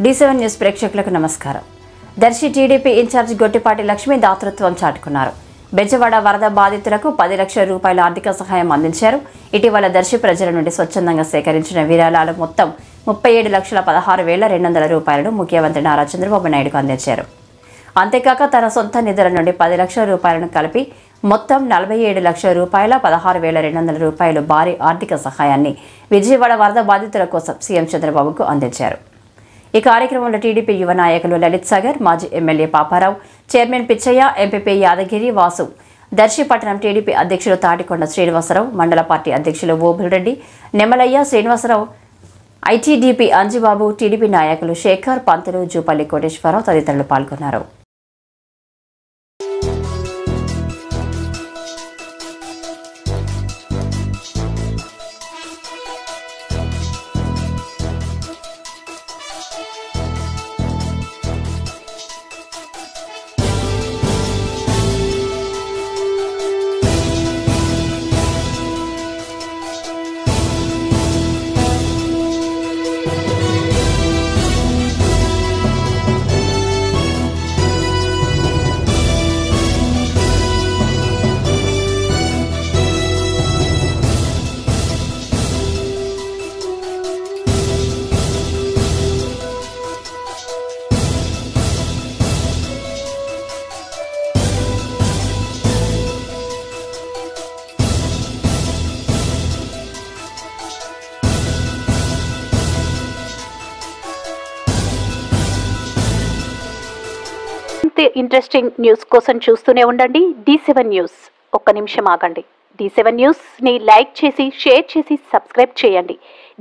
D7 news ప్రేక్షకులకు నమస్కారం. Darsi TDP incharge Gottipati Lakshmi దాతృత్వం చాటుకున్నారు. బెజవాడ వరద బాధితులకు 10 లక్షల రూపాయల ఆర్థిక సహాయం అందించారు. ఇటీవల దర్శి ప్రజల నుండి స్వచ్ఛందంగా సేకరించిన విరాళాలు మొత్తం 37,16,200 రూపాయలను ముఖ్యమంత్రి నారా చంద్రబాబు నాయుడుకు అందించారు. అంతేకాక తన సొంత నిధుల నుండి 10 లక్షల రూపాయలను కలిపి మొత్తం 47 లక్షల రూపాయల 16,200 రూపాయలు భారీ ఆర్థిక సహాయాన్ని విజయవాడ వరద బాధితుల కోసం సీఎం చంద్రబాబుకు అందించారు. ఈ కార్యక్రమంలో టీడీపీ యువ నాయకులు లలిత్ సాగర్, మాజీ MLA Paparao, chairman Pichaiah, MPP Yadagiri Vasu, Darsi పట్టణం టీడీపీ అధ్యక్షులు తాటికొండ శ్రీనివాసరావు, మండల పార్టీ అధ్యక్షులు ఓబుల్రెడ్డి, నెమలయ్య, శ్రీనివాసరావు, ఐటీడీపీ అంజిబాబు, టీడీపీ నాయకులు శేఖర్, పంతులు, జూపల్లి కోటేశ్వరరావు తదితరులు పాల్గొన్నారు. ఇంట్రెస్టింగ్ న్యూస్ కోసం చూస్తూనే ఉండండి D7 న్యూస్. ఒక్క నిమిషం ఆగండి. D7 న్యూస్ ని లైక్ చేసి, షేర్ చేసి, సబ్స్క్రైబ్ చేయండి.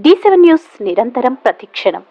D7 న్యూస్ నిరంతరం ప్రతిక్షణం.